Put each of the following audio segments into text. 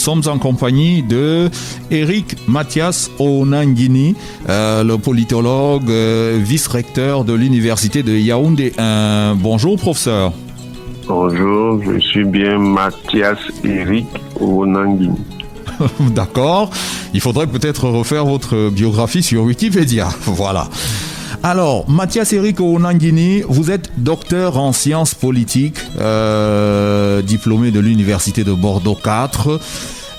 sommes en compagnie de Eric Mathias Onanguini, le politologue, vice-recteur de l'Université de Yaoundé 1. Bonjour, professeur. Bonjour, je suis bien Mathias Eric Onanguini. D'accord. Il faudrait peut-être refaire votre biographie sur Wikipédia. Voilà. Alors, Mathias Eric Onanguini, vous êtes docteur en sciences politiques, diplômé de l'Université de Bordeaux 4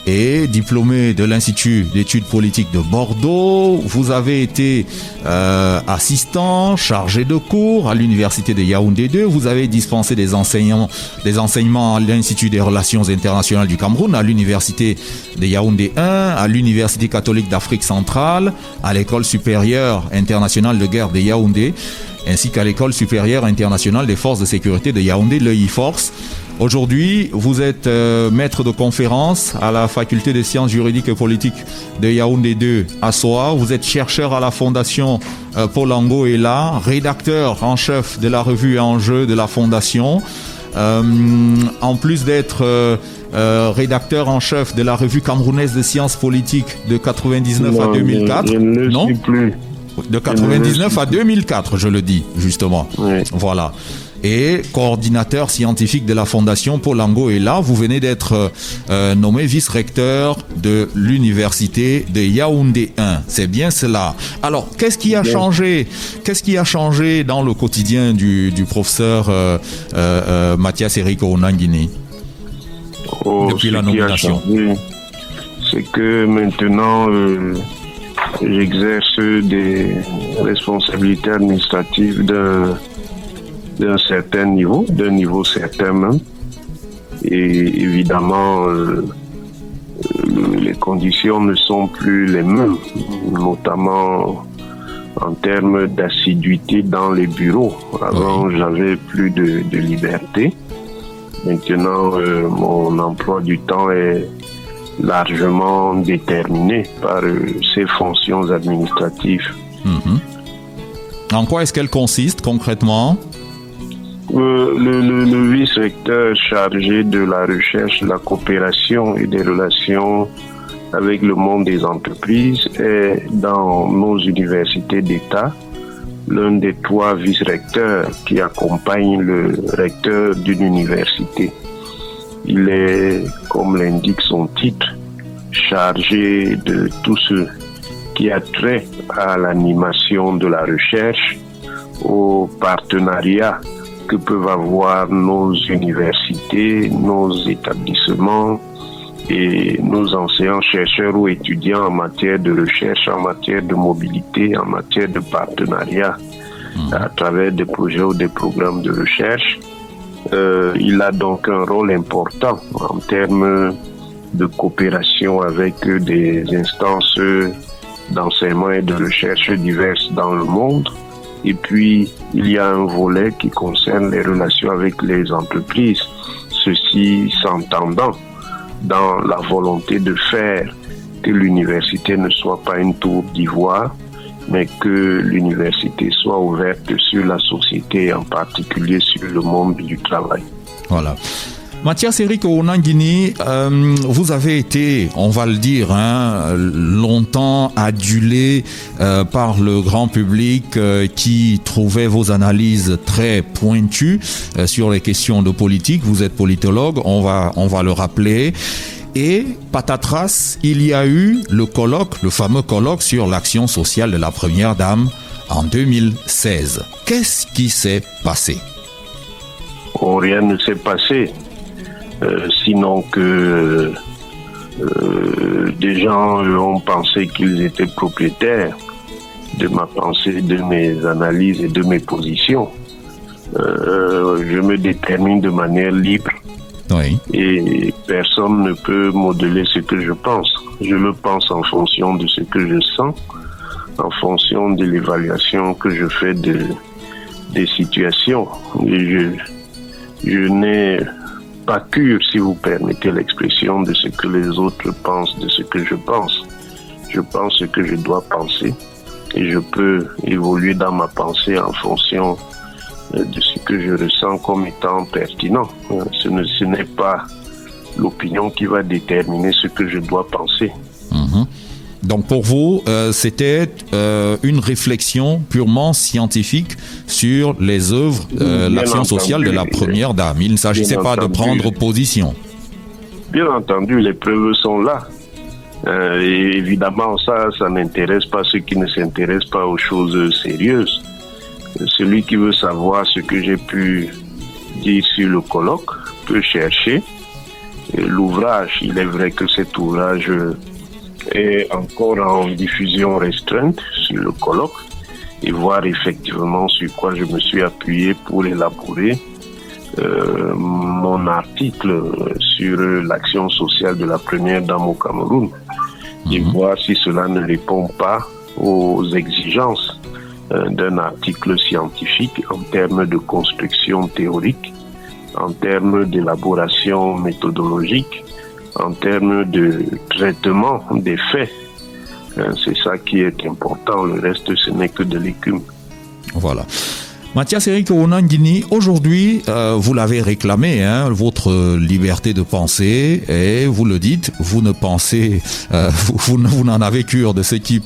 et diplômé de l'Institut d'études politiques de Bordeaux. Vous avez été assistant, chargé de cours à l'Université de Yaoundé 2. Vous avez dispensé des enseignements à l'Institut des relations internationales du Cameroun, à l'Université de Yaoundé 1, à l'Université catholique d'Afrique centrale, à l'École supérieure internationale de guerre de Yaoundé, ainsi qu'à l'École supérieure internationale des forces de sécurité de Yaoundé, l'EI-Force. Aujourd'hui, vous êtes maître de conférence à la faculté des sciences juridiques et politiques de Yaoundé 2 à Soa. Vous êtes chercheur à la fondation Paul Angoela, rédacteur en chef de la revue Enjeux de la fondation. En plus d'être rédacteur en chef de la revue camerounaise de sciences politiques de 99 à 2004. Non, plus. De 99 à 2004, je le dis, justement. Oui. Voilà. Et coordinateur scientifique de la Fondation Paul Angoela. Vous venez d'être nommé vice-recteur de l'Université de Yaoundé 1. C'est bien cela. Alors, qu'est-ce qui a changé dans le quotidien du professeur Mathias Eric Onanguini depuis la nomination? C'est que maintenant, j'exerce des responsabilités administratives d'un certain niveau, d'un niveau certain même. Et évidemment, les conditions ne sont plus les mêmes, notamment en termes d'assiduité dans les bureaux. Avant, j'avais plus de liberté. Maintenant, mon emploi du temps est largement déterminé par ces fonctions administratives. En quoi est-ce qu'elles consistent concrètement? Le vice-recteur chargé de la recherche, de la coopération et des relations avec le monde des entreprises est dans nos universités d'État l'un des 3 vice-recteurs qui accompagnent le recteur d'une université. Il est, comme l'indique son titre, chargé de tout ce qui a trait à l'animation de la recherche, au partenariat que peuvent avoir nos universités, nos établissements et nos enseignants, chercheurs ou étudiants en matière de recherche, en matière de mobilité, en matière de partenariat à travers des projets ou des programmes de recherche. Il a donc un rôle important en termes de coopération avec des instances d'enseignement et de recherche diverses dans le monde. Et puis, il y a un volet qui concerne les relations avec les entreprises, ceci s'entendant dans la volonté de faire que l'université ne soit pas une tour d'ivoire, mais que l'université soit ouverte sur la société, en particulier sur le monde du travail. Voilà. Mathias Eric Onanguini, vous avez été, on va le dire, longtemps adulé par le grand public qui trouvait vos analyses très pointues sur les questions de politique. Vous êtes politologue, on va le rappeler. Et patatras, il y a eu le fameux colloque sur l'action sociale de la Première Dame en 2016. Qu'est-ce qui s'est passé? Rien ne s'est passé. Sinon que des gens ont pensé qu'ils étaient propriétaires de ma pensée, de mes analyses et de mes positions. Je me détermine de manière libre. Oui. Et personne ne peut modeler ce que je pense. Je le pense en fonction de ce que je sens, en fonction de l'évaluation que je fais des situations. Et je n'ai pas cure, si vous permettez l'expression, de ce que les autres pensent, de ce que je pense. Je pense ce que je dois penser et je peux évoluer dans ma pensée en fonction de ce que je ressens comme étant pertinent. Ce n'est pas l'opinion qui va déterminer ce que je dois penser. Donc pour vous, c'était une réflexion purement scientifique sur les œuvres, l'action sociale de la première dame. Il ne s'agissait pas de prendre position. Bien entendu, les preuves sont là. Et évidemment, ça n'intéresse pas ceux qui ne s'intéressent pas aux choses sérieuses. Celui qui veut savoir ce que j'ai pu dire sur le colloque peut chercher l'ouvrage. Il est vrai que cet ouvrage est encore en diffusion restreinte sur le colloque et voir effectivement sur quoi je me suis appuyé pour élaborer mon article sur l'action sociale de la première dame au Cameroun et voir si cela ne répond pas aux exigences d'un article scientifique en termes de construction théorique, en termes d'élaboration méthodologique, en termes de traitement des faits. C'est ça qui est important, le reste ce n'est que de l'écume. Voilà. Mathias Eric Onangini, aujourd'hui, vous l'avez réclamé, votre liberté de penser, et vous le dites, vous ne pensez, vous n'en avez cure de ceux qui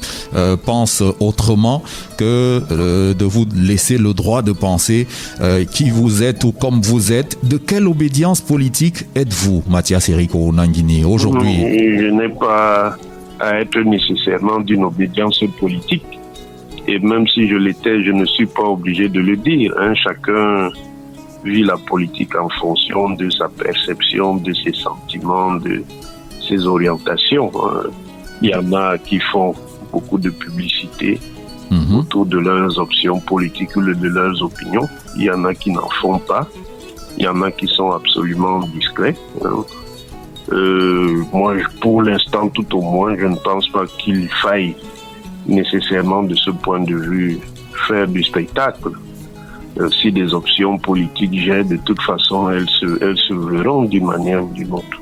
pensent autrement que de vous laisser le droit de penser qui vous êtes ou comme vous êtes. De quelle obédience politique êtes-vous, Mathias Eric Onangini, aujourd'hui? Je n'ai pas à être nécessairement d'une obédience politique. Et même si je l'étais, je ne suis pas obligé de le dire. Chacun vit la politique en fonction de sa perception, de ses sentiments, de ses orientations. Il y en a qui font beaucoup de publicité autour de leurs options politiques ou de leurs opinions. Il y en a qui n'en font pas. Il y en a qui sont absolument discrets. Moi, pour l'instant, tout au moins, je ne pense pas qu'il faille nécessairement de ce point de vue faire du spectacle. Si des options politiques j'ai, de toute façon elles se verront d'une manière ou d'une autre.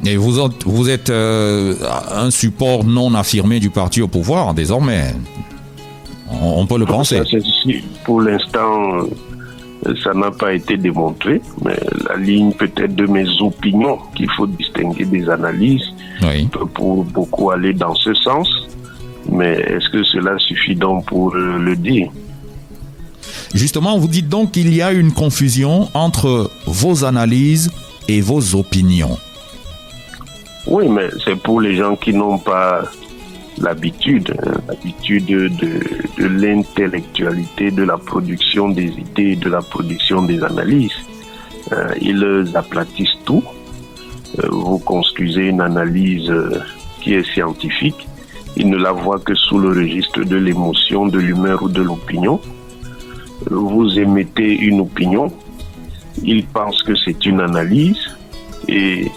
Et vous êtes un support non affirmé du parti au pouvoir désormais. On peut le penser. Pour l'instant, ça n'a pas été démontré, mais la ligne peut-être de mes opinions, qu'il faut distinguer des analyses, peut pour beaucoup aller dans ce sens. Mais est-ce que cela suffit donc pour le dire? Justement, vous dites donc qu'il y a une confusion entre vos analyses et vos opinions. Oui, mais c'est pour les gens qui n'ont pas l'habitude de l'intellectualité, de la production des idées, de la production des analyses. Ils aplatissent tout. Vous construisez une analyse qui est scientifique. Ils ne la voient que sous le registre de l'émotion, de l'humeur ou de l'opinion. Vous émettez une opinion, ils pensent que c'est une analyse, et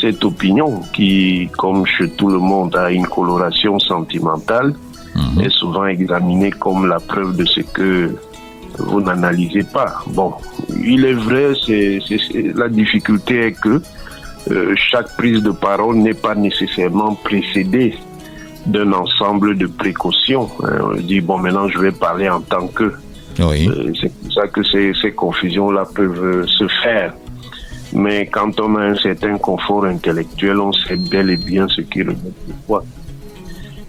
cette opinion qui, comme chez tout le monde, a une coloration sentimentale, est souvent examinée comme la preuve de ce que vous n'analysez pas. Bon, il est vrai, la difficulté est que chaque prise de parole n'est pas nécessairement précédée d'un ensemble de précautions. On dit, bon, maintenant je vais parler en tant que... Oui. C'est pour ça que ces confusions-là peuvent se faire. Mais quand on a un certain confort intellectuel, on sait bel et bien ce qui remet le poids.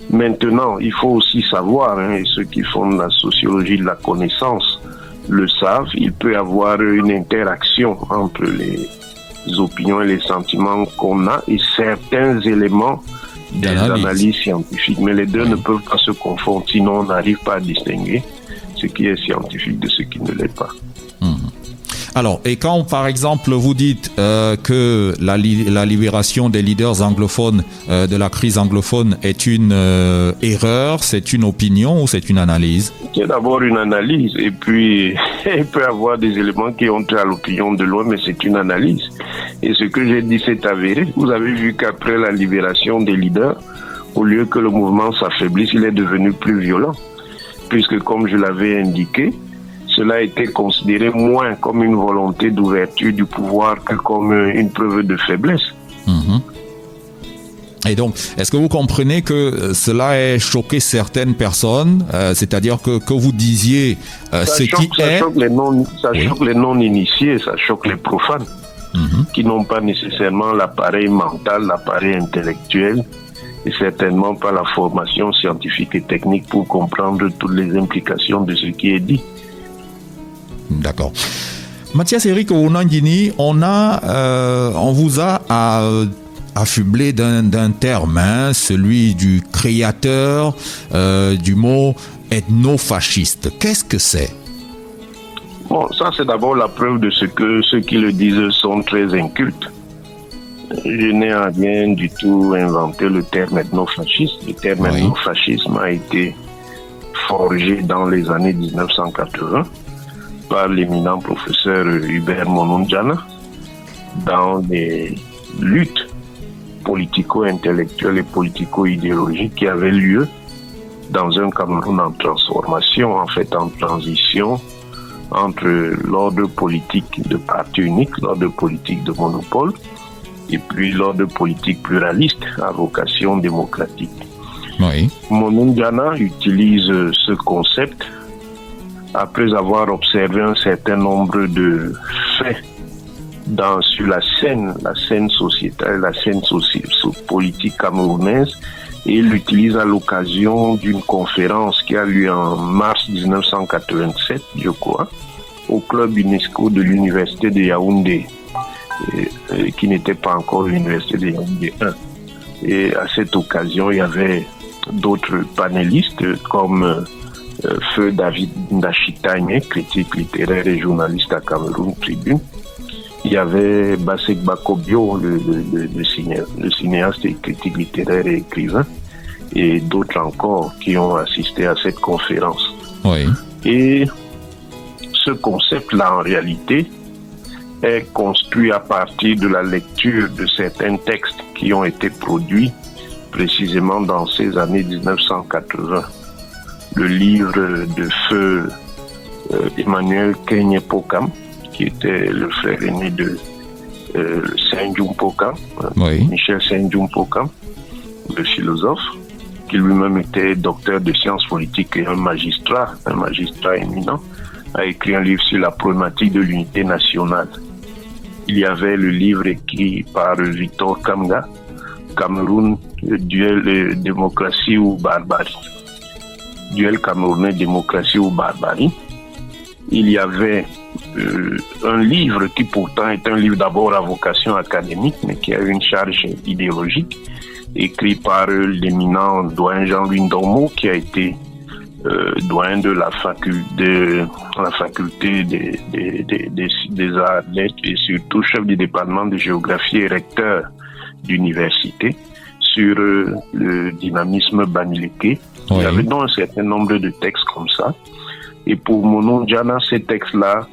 Maintenant, il faut aussi savoir, et ceux qui font la sociologie de la connaissance le savent, il peut y avoir une interaction entre les opinions et les sentiments qu'on a et certains éléments des analyses scientifiques. Mais les deux ne peuvent pas se confondre, sinon on n'arrive pas à distinguer ce qui est scientifique de ce qui ne l'est pas. Alors, et quand par exemple vous dites que la libération des leaders anglophones de la crise anglophone est une erreur, c'est une opinion ou c'est une analyse? C'est d'abord une analyse, et puis il peut y avoir des éléments qui ont trait à l'opinion de loin, mais c'est une analyse. Et ce que j'ai dit s'est avéré. Vous avez vu qu'après la libération des leaders, au lieu que le mouvement s'affaiblisse, il est devenu plus violent. Puisque, comme je l'avais indiqué, cela a été considéré moins comme une volonté d'ouverture du pouvoir que comme une preuve de faiblesse. Et donc, est-ce que vous comprenez que cela ait choqué certaines personnes, c'est-à-dire que vous disiez ce qui est... Ça choque les non-initiés, ça choque les profanes. qui n'ont pas nécessairement l'appareil mental, l'appareil intellectuel, et certainement pas la formation scientifique et technique pour comprendre toutes les implications de ce qui est dit. D'accord. Mathias Eric Onangini, on vous a affublé d'un terme, celui du créateur du mot ethnofasciste. Qu'est-ce que c'est? Bon, ça c'est d'abord la preuve de ce que ceux qui le disent sont très incultes. Je n'ai en rien du tout inventé le terme ethnofasciste. Le terme ethnofascisme a été forgé dans les années 1980 par l'éminent professeur Hubert Monondiana dans des luttes politico-intellectuelles et politico-idéologiques qui avaient lieu dans un Cameroun en transformation, en fait en transition entre l'ordre politique de parti unique, l'ordre politique de monopole, et puis l'ordre politique pluraliste à vocation démocratique. Oui. Monondiana utilise ce concept après avoir observé un certain nombre de faits sur la scène sociétale, la scène politique camerounaise, et il l'utilise à l'occasion d'une conférence qui a lieu en mars 1987, je crois, au club UNESCO de l'université de Yaoundé, qui n'était pas encore l'université de Yaoundé 1. Et à cette occasion, il y avait d'autres panélistes comme Feu David Ndachitagne, critique littéraire et journaliste à Cameroun Tribune. Il y avait Basek Bakobio, le cinéaste et critique littéraire et écrivain, et d'autres encore qui ont assisté à cette conférence. Oui. Et ce concept-là, en réalité, est construit à partir de la lecture de certains textes qui ont été produits précisément dans ces années 1980. Le livre de feu Emmanuel Kenyepokam, qui était le frère aîné de Saint-Djoum Pokam, Michel Saint-Djoum Pokam, le philosophe, qui lui-même était docteur de sciences politiques et un magistrat éminent, a écrit un livre sur la problématique de l'unité nationale. Il y avait le livre écrit par Victor Kamga, Cameroun, duel démocratie ou barbarie. Duel camerounais, démocratie ou barbarie. Il y avait un livre qui pourtant est un livre d'abord à vocation académique, mais qui a une charge idéologique, écrit par l'éminent doyen Jean-Louis Ndomo, qui a été doyen de la faculté des arts lettres et surtout chef du département de géographie et recteur d'université sur le dynamisme baniléké. Il y avait donc un certain nombre de textes comme ça. Et pour Monondiana, ces textes-là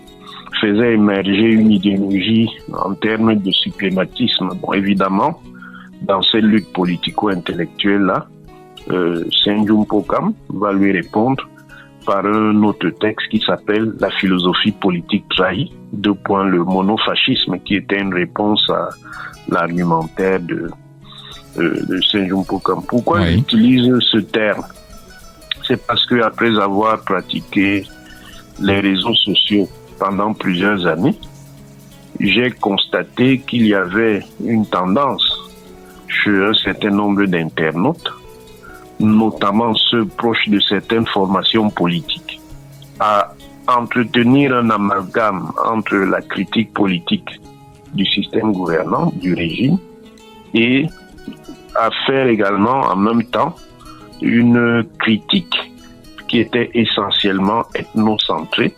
faisaient émerger une idéologie en termes de suprématisme. Bon, évidemment, dans cette lutte politico-intellectuelle-là, Saint-Djoum Pokam va lui répondre par un autre texte qui s'appelle « La philosophie politique trahie », le monofascisme, qui était une réponse à l'argumentaire de Saint-Djoum Pokam. Pourquoi j'utilise ce terme? C'est parce que après avoir pratiqué les réseaux sociaux pendant plusieurs années, j'ai constaté qu'il y avait une tendance chez un certain nombre d'internautes, notamment ceux proches de certaines formations politiques, à entretenir un amalgame entre la critique politique du système gouvernant, du régime, et à faire également en même temps une critique qui était essentiellement ethnocentrée,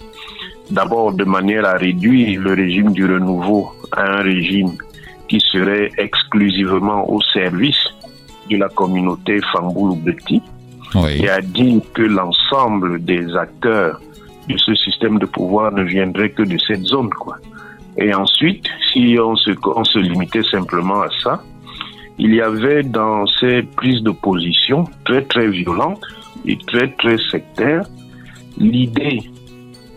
d'abord de manière à réduire le régime du renouveau à un régime qui serait exclusivement au service de la communauté Famboulou-Beti, et à dire que l'ensemble des acteurs de ce système de pouvoir ne viendraient que de cette zone, quoi. Et ensuite, si on se limitait simplement à ça, il y avait dans ces prises de position très très violentes et très très sectaires l'idée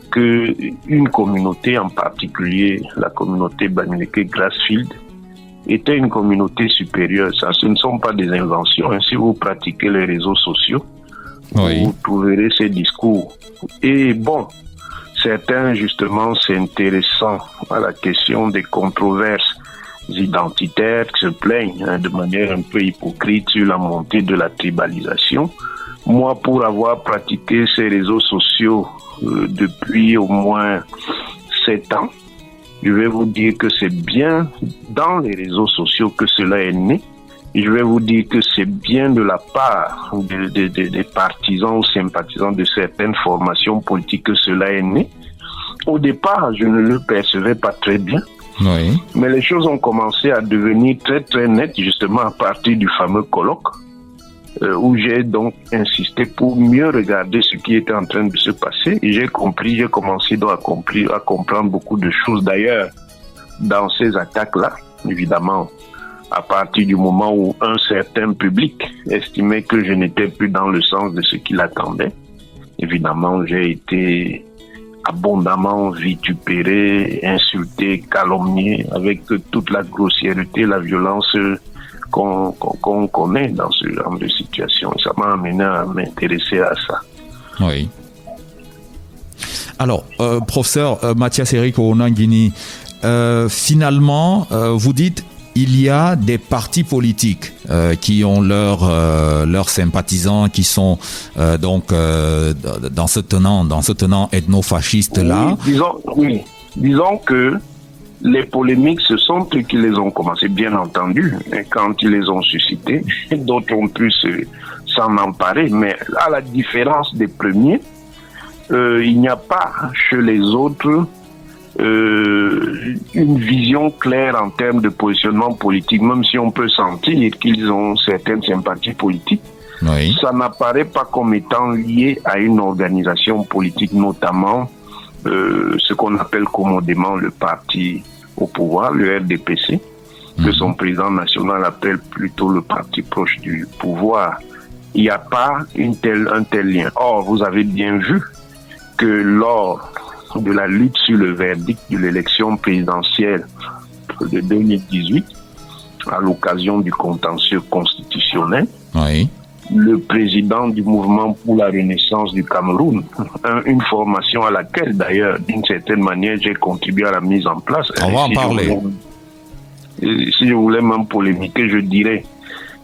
que une communauté, en particulier la communauté Baniléké Grassfield, était une communauté supérieure. Ça, ce ne sont pas des inventions. Si vous pratiquez les réseaux sociaux, vous trouverez ces discours. Et bon, Certains, justement, s'intéressant à la question des controverses identitaires, qui se plaignent de manière un peu hypocrite sur la montée de la tribalisation. Moi, pour avoir pratiqué ces réseaux sociaux depuis au moins 7 ans, je vais vous dire que c'est bien dans les réseaux sociaux que cela est né. Je vais vous dire que c'est bien de la part des partisans ou sympathisants de certaines formations politiques que cela est né. Au départ, je ne le percevais pas très bien. Oui. Mais les choses ont commencé à devenir très très nettes justement à partir du fameux colloque où j'ai donc insisté pour mieux regarder ce qui était en train de se passer et j'ai commencé donc à comprendre beaucoup de choses. D'ailleurs, dans ces attaques-là, évidemment, à partir du moment où un certain public estimait que je n'étais plus dans le sens de ce qu'il attendait, évidemment, j'ai été abondamment vitupéré, insulté, calomnié, avec toute la grossièreté, la violence qu'on connaît dans ce genre de situation. Ça m'a amené à m'intéresser à ça. Oui. Alors, professeur Mathias Eric Onanguini, finalement, vous dites il y a des partis politiques qui ont leurs sympathisants qui sont donc dans ce tenant ethno-fasciste là. Disons que les polémiques, ce sont eux qui les ont commencé, bien entendu. Et quand ils les ont suscités, d'autres ont pu s'en emparer. Mais à la différence des premiers, il n'y a pas chez les autres une vision claire en termes de positionnement politique, même si on peut sentir qu'ils ont certaines sympathies politiques. Oui. Ça n'apparaît pas comme étant lié à une organisation politique, notamment ce qu'on appelle commodément le parti au pouvoir, le RDPC, que son président national appelle plutôt le parti proche du pouvoir. Il n'y a pas un tel lien. Or, vous avez bien vu que lors de la lutte sur le verdict de l'élection présidentielle de 2018, à l'occasion du contentieux constitutionnel, oui, le président du mouvement pour la renaissance du Cameroun, une formation à laquelle d'ailleurs, d'une certaine manière, j'ai contribué à la mise en place. On va en parler. Si je voulais même polémiquer, je dirais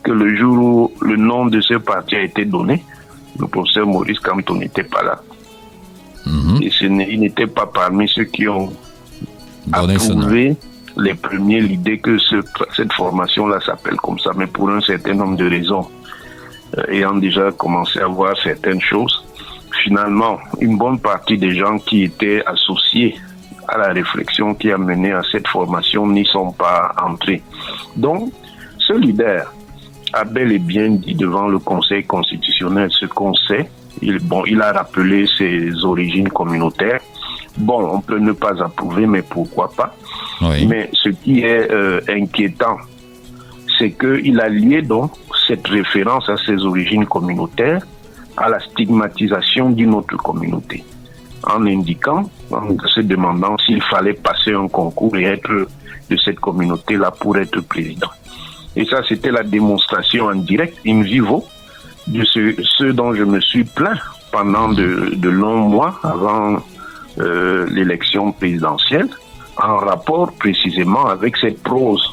que le jour où le nom de ce parti a été donné, le professeur Maurice Kamto n'était pas là. Et il n'était pas parmi ceux qui ont approuvé les premiers l'idée que cette formation-là s'appelle comme ça, mais pour un certain nombre de raisons, ayant déjà commencé à voir certaines choses, finalement, une bonne partie des gens qui étaient associés à la réflexion qui a mené à cette formation n'y sont pas entrés. Donc, ce leader a bel et bien dit devant le Conseil constitutionnel ce qu'on sait. Il a rappelé ses origines communautaires. Bon, on peut ne pas approuver, mais pourquoi pas. Oui. Mais ce qui est inquiétant, c'est qu'il a lié donc cette référence à ses origines communautaires à la stigmatisation d'une autre communauté, en indiquant, en se demandant s'il fallait passer un concours et être de cette communauté-là pour être président. Et ça, c'était la démonstration en direct, in vivo, de ce dont je me suis plaint pendant de longs mois avant l'élection présidentielle, en rapport précisément avec cette prose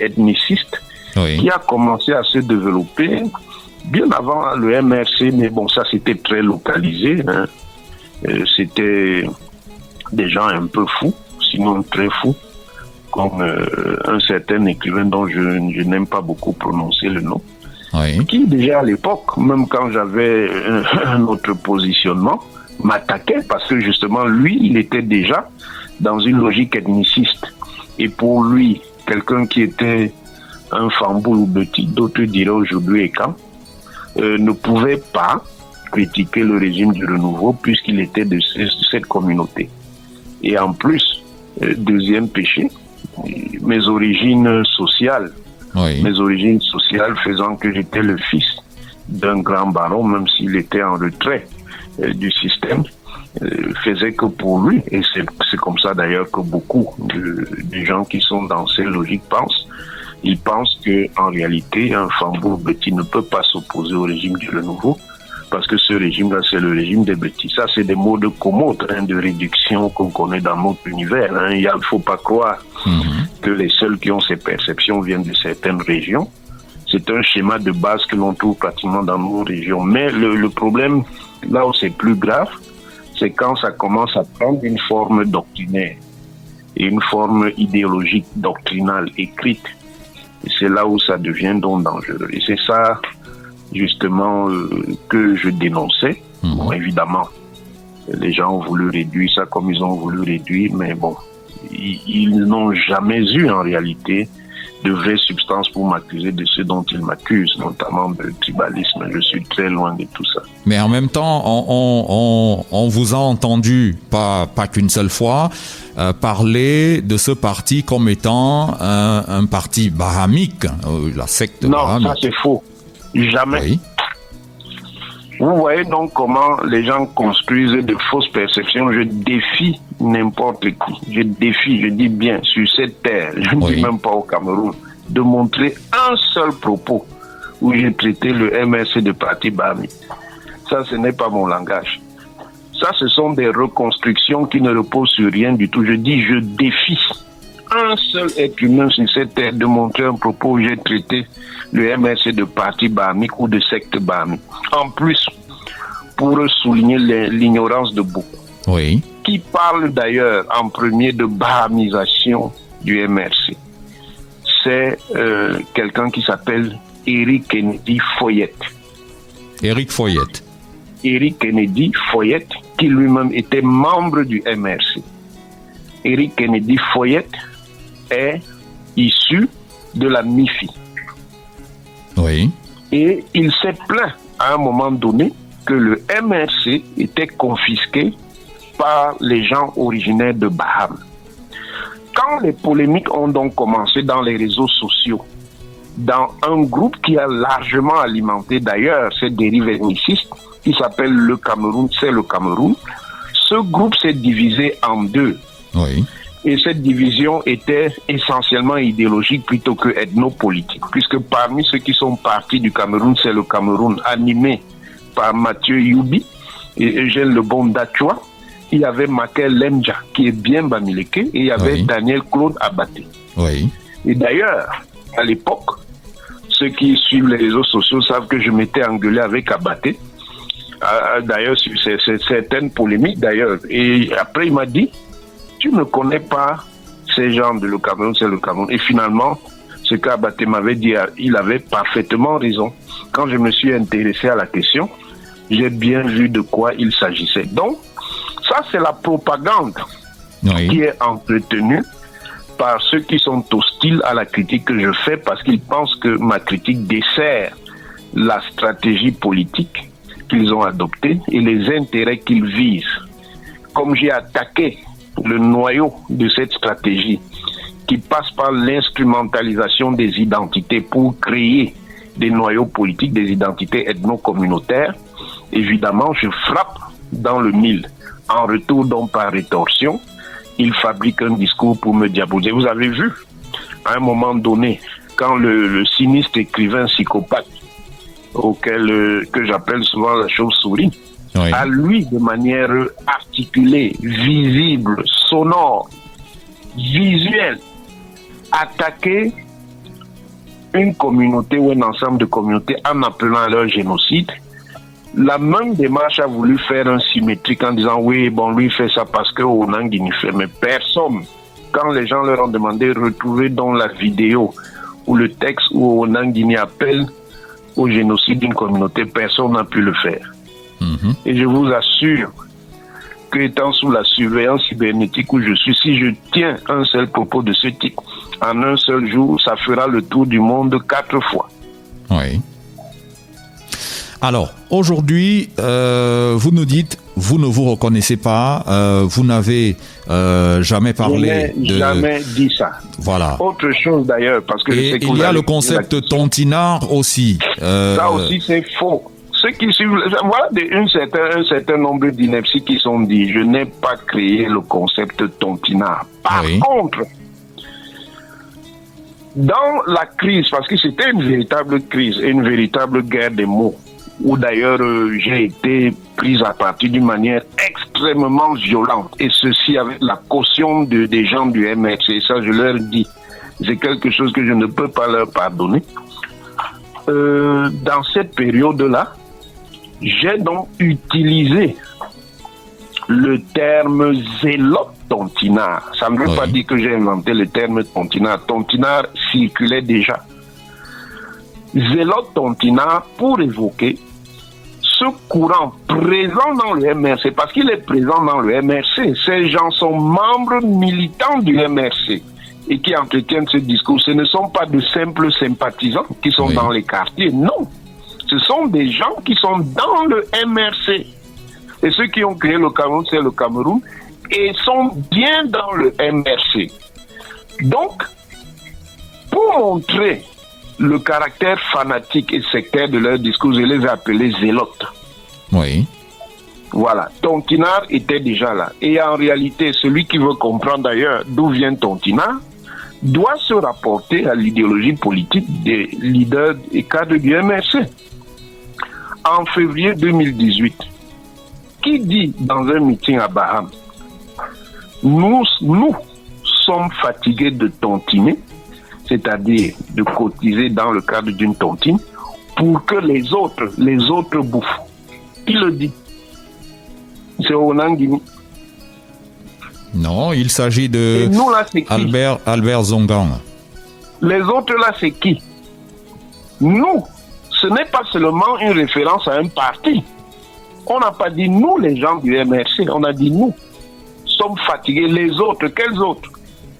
ethniciste qui a commencé à se développer bien avant le MRC, mais bon, ça c'était très localisé, hein. C'était des gens un peu fous, sinon très fous, comme un certain écrivain dont je n'aime pas beaucoup prononcer le nom, qui déjà à l'époque, même quand j'avais un autre positionnement, m'attaquait parce que justement lui, il était déjà dans une logique ethniciste. Et pour lui, quelqu'un qui était un Famboul ou d'autres diraient aujourd'hui Ekan, ne pouvait pas critiquer le régime du renouveau puisqu'il était de cette communauté. Et en plus, deuxième péché, mes origines sociales faisant que j'étais le fils d'un grand baron, même s'il était en retrait du système, faisait que pour lui, et c'est comme ça d'ailleurs que beaucoup de gens qui sont dans ces logiques pensent, ils pensent qu'en réalité, un Fambour Betty ne peut pas s'opposer au régime du renouveau parce que ce régime-là, c'est le régime des bêtises. Ça, c'est des mots de commodes, de réduction qu'on connaît dans notre univers. Il ne faut pas croire que les seuls qui ont ces perceptions viennent de certaines régions. C'est un schéma de base que l'on trouve pratiquement dans nos régions. Mais le problème, là où c'est plus grave, c'est quand ça commence à prendre une forme doctrinaire et une forme idéologique, doctrinale, écrite. Et c'est là où ça devient donc dangereux. Et c'est ça, justement, que je dénonçais. Bon, évidemment, les gens ont voulu réduire ça comme ils ont voulu réduire, mais bon, ils n'ont jamais eu en réalité de vraies substances pour m'accuser de ce dont ils m'accusent, notamment de tribalisme. Je suis très loin de tout ça. Mais en même temps, on vous a entendu, pas qu'une seule fois, parler de ce parti comme étant un parti bahamique, la secte bahamique. Non, ça c'est faux. Jamais. Oui. Vous voyez donc comment les gens construisent de fausses perceptions. Je défie n'importe qui. Je défie, je dis bien, sur cette terre, je ne dis même pas au Cameroun, de montrer un seul propos où j'ai traité le MRC de parti bahamique. Ça, ce n'est pas mon langage. Ça, ce sont des reconstructions qui ne reposent sur rien du tout. Je dis, je défie un seul être humain sur cette terre de montrer un propos où j'ai traité le MRC de parti bahamique ou de secte bahamique. En plus, pour souligner l'ignorance de beaucoup. Oui. Qui parle d'ailleurs en premier de bahamisation du MRC, c'est quelqu'un qui s'appelle Eric Kennedy Foyette. Eric Foyette. Eric Kennedy Foyette, qui lui-même était membre du MRC. Eric Kennedy Foyette est issu de la MIFI. Oui. Et il s'est plaint à un moment donné que le MRC était confisqué par les gens originaires de Bahamas. Quand les polémiques ont donc commencé dans les réseaux sociaux, dans un groupe qui a largement alimenté d'ailleurs cette dérive ethniciste, qui s'appelle Le Cameroun, c'est le Cameroun, ce groupe s'est divisé en deux. Oui. Et cette division était essentiellement idéologique plutôt que ethnopolitique, puisque parmi ceux qui sont partis du Cameroun, c'est le Cameroun, animé par Mathieu Youbi et Eugène Lebon d'Achua. Il y avait Makel Lemja, qui est bien bamileke, et il y avait Daniel Claude Abaté. Oui. Et d'ailleurs, à l'époque, ceux qui suivent les réseaux sociaux savent que je m'étais engueulé avec Abaté, d'ailleurs sur certaines polémiques d'ailleurs. Et après, il m'a dit, tu ne connais pas ces gens de le Cameroun, c'est le Cameroun. Et finalement, ce qu'Abaté m'avait dit, il avait parfaitement raison. Quand je me suis intéressé à la question, j'ai bien vu de quoi il s'agissait. Donc, ça, c'est la propagande qui est entretenue par ceux qui sont hostiles à la critique que je fais parce qu'ils pensent que ma critique dessert la stratégie politique qu'ils ont adoptée et les intérêts qu'ils visent. Comme j'ai attaqué le noyau de cette stratégie qui passe par l'instrumentalisation des identités pour créer des noyaux politiques, des identités ethno-communautaires, évidemment, je frappe dans le mille. En retour, donc par rétorsion, il fabrique un discours pour me diaboliser. Vous avez vu, à un moment donné, quand le sinistre écrivain psychopathe, que j'appelle souvent la chauve-souris, a lui, de manière articulée, visible, sonore, visuelle, attaqué une communauté ou un ensemble de communautés en appelant à leur génocide, la même démarche a voulu faire un symétrique en disant oui, bon, lui fait ça parce que Onangini fait, mais personne, quand les gens leur ont demandé de retrouver dans la vidéo ou le texte où Onangini appelle au génocide d'une communauté, personne n'a pu le faire. Et je vous assure que étant sous la surveillance cybernétique où je suis, si je tiens un seul propos de ce type, en un seul jour, ça fera le tour du monde 4 fois. Oui. Alors, aujourd'hui, vous nous dites, vous ne vous reconnaissez pas, vous n'avez jamais parlé de... jamais dit ça. Voilà. Autre chose d'ailleurs, parce que... Et il y a le concept tontinard aussi. Ça aussi, c'est faux. Ceux qui suivent... Voilà un certain nombre d'inepties qui sont dit, je n'ai pas créé le concept tontinard. Par contre, dans la crise, parce que c'était une véritable crise, une véritable guerre des mots, où d'ailleurs j'ai été prise à partie d'une manière extrêmement violente, et ceci avec la caution des gens du MRC, et ça je leur dis, c'est quelque chose que je ne peux pas leur pardonner. Dans cette période-là, j'ai donc utilisé le terme zélote tontinard. Ça ne veut pas dire que j'ai inventé le terme tontinard. Tontinard circulait déjà. Zélote tontinard pour évoquer ce courant présent dans le MRC, parce qu'il est présent dans le MRC. Ces gens sont membres militants du MRC et qui entretiennent ce discours. Ce ne sont pas de simples sympathisants qui sont dans les quartiers, non. Ce sont des gens qui sont dans le MRC. Et ceux qui ont créé le Cameroun, c'est le Cameroun, et sont bien dans le MRC. Donc, pour montrer le caractère fanatique et sectaire de leur discours, je les ai appelés zélotes. Oui. Voilà, Tontinard était déjà là. Et en réalité, celui qui veut comprendre d'ailleurs d'où vient Tontinard doit se rapporter à l'idéologie politique des leaders et cadres du MRC. En février 2018, qui dit dans un meeting à Baham, nous sommes fatigués de tontiner, c'est-à-dire de cotiser dans le cadre d'une tontine, pour que les autres bouffent. Qui le dit? C'est Ronan Guini. Non, il s'agit de nous, là, c'est qui? Albert Zongang. Les autres là, c'est qui? Nous, ce n'est pas seulement une référence à un parti. On n'a pas dit nous, les gens du MRC, on a dit nous sommes fatigués. Les autres, quels autres?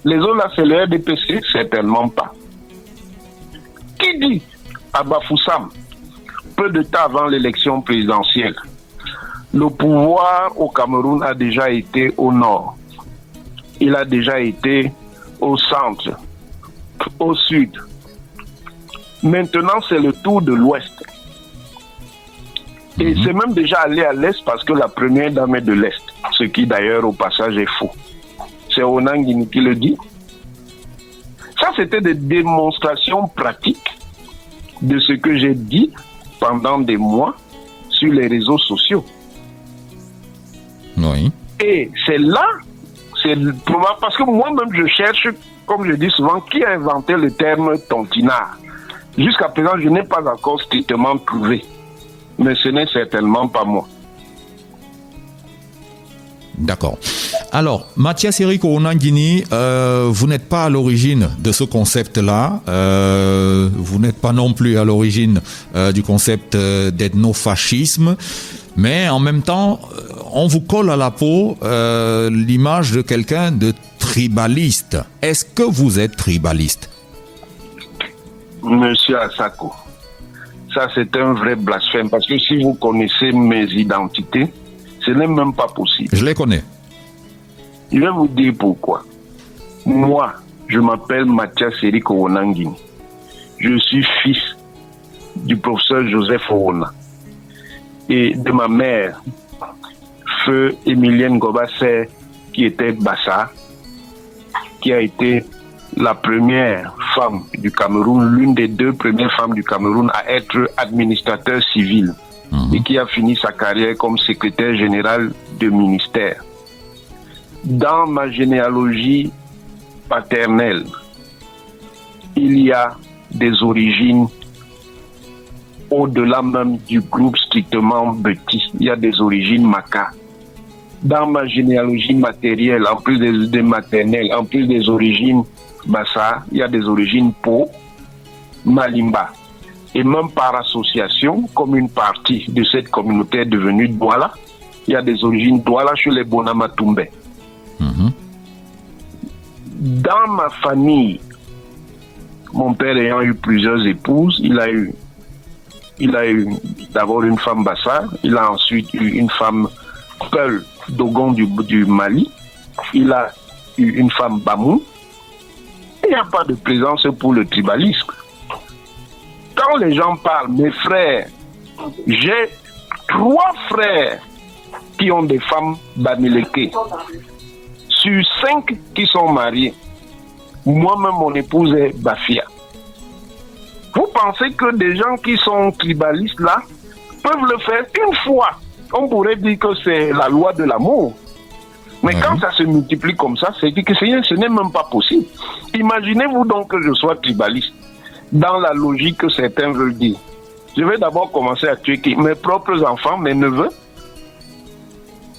Les autres là, c'est le RDPC? Certainement pas. Qui dit à Bafoussam, peu de temps avant l'élection présidentielle, le pouvoir au Cameroun a déjà été au nord, il a déjà été au centre, au sud. Maintenant, c'est le tour de l'ouest. Et c'est même déjà allé à l'est parce que la première dame est de l'est, ce qui d'ailleurs au passage est faux. C'est Ronan Guini qui le dit. Ça, c'était des démonstrations pratiques de ce que j'ai dit pendant des mois sur les réseaux sociaux. Oui. Et c'est là, c'est probable, parce que moi-même je cherche, comme je dis souvent, qui a inventé le terme tontinard. Jusqu'à présent, je n'ai pas encore strictement trouvé. Mais ce n'est certainement pas moi. D'accord. Alors, Mathias Eric Onangini, vous n'êtes pas à l'origine de ce concept-là. Vous n'êtes pas non plus à l'origine du concept d'ethnofascisme. Mais en même temps, on vous colle à la peau l'image de quelqu'un de tribaliste. Est-ce que vous êtes tribaliste? Monsieur Asako, ça c'est un vrai blasphème, parce que si vous connaissez mes identités, ce n'est même pas possible. Je les connais. Je vais vous dire pourquoi. Moi, je m'appelle Mathias Eric Onangini. Je suis fils du professeur Joseph Owona et de ma mère, feu Emilienne Gobasser, qui était Bassa, qui a été la première femme du Cameroun, l'une des deux premières femmes du Cameroun à être administrateur civil et qui a fini sa carrière comme secrétaire général de ministère. Dans ma généalogie paternelle, il y a des origines au-delà même du groupe strictement Beti. Il y a des origines Maka. Dans ma généalogie matérielle, en plus des maternelles, en plus des origines Bassa, il y a des origines Po, Malimba. Et même par association, comme une partie de cette communauté est devenue Douala, il y a des origines Douala chez les Bonamatumbe. Dans ma famille, mon père ayant eu plusieurs épouses, il a eu d'abord une femme Bassa, il a ensuite eu une femme Peul Dogon du Mali, il a eu une femme Bamou. Il n'y a pas de présence pour le tribalisme. Quand les gens parlent, mes frères, j'ai 3 frères qui ont des femmes Bamileke. Sur 5 qui sont mariés. Moi-même, mon épouse est Bafia. Vous pensez que des gens qui sont tribalistes là peuvent le faire une fois. On pourrait dire que c'est la loi de l'amour. Mais quand ça se multiplie comme ça, c'est que ce n'est même pas possible. Imaginez-vous donc que je sois tribaliste, dans la logique que certains veulent dire. Je vais d'abord commencer à tuer mes propres enfants, mes neveux.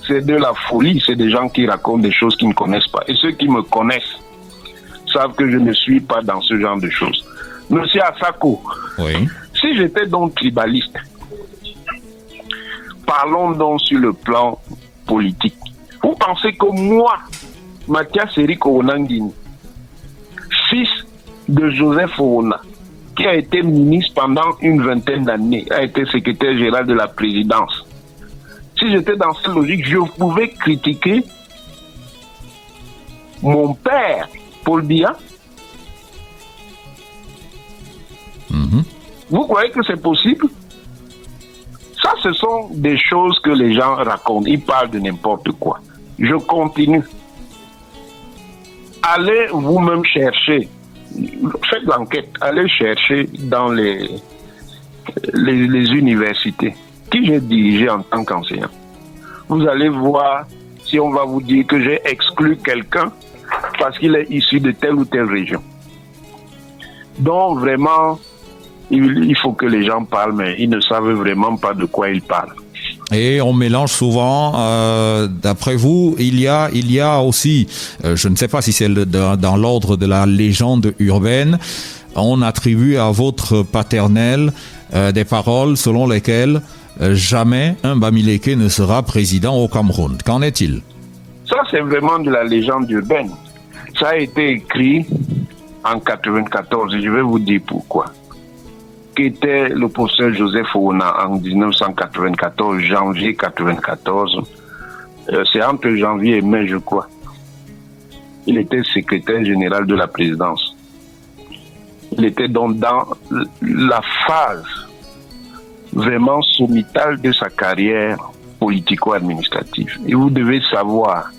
C'est de la folie, c'est des gens qui racontent des choses qu'ils ne connaissent pas. Et ceux qui me connaissent savent que je ne suis pas dans ce genre de choses. Monsieur Asako, si j'étais donc tribaliste, parlons donc sur le plan politique. Vous pensez que moi, Mathias Eric Onangini, fils de Joseph Oona, qui a été ministre pendant une vingtaine d'années, a été secrétaire général de la présidence, si j'étais dans cette logique, je pouvais critiquer mon père, Paul Biya. Vous croyez que c'est possible? Ça, ce sont des choses que les gens racontent. Ils parlent de n'importe quoi. Je continue. Allez vous-même chercher. Faites l'enquête. Allez chercher dans les universités qui j'ai dirigé en tant qu'enseignant. Vous allez voir si on va vous dire que j'ai exclu quelqu'un parce qu'il est issu de telle ou telle région. Donc vraiment, il faut que les gens parlent, mais ils ne savent vraiment pas de quoi ils parlent. Et on mélange souvent, d'après vous, il y a aussi, je ne sais pas si c'est dans l'ordre de la légende urbaine, on attribue à votre paternel des paroles selon lesquelles jamais un Bamileke ne sera président au Cameroun. Qu'en est-il? Ça, c'est vraiment de la légende urbaine. Ça a été écrit en 1994, et je vais vous dire pourquoi. Qui était le professeur Joseph Oona en 1994, janvier 1994. C'est entre janvier et mai, je crois. Il était secrétaire général de la présidence. Il était donc dans la phase vraiment sommitale de sa carrière politico-administrative. Et vous devez savoir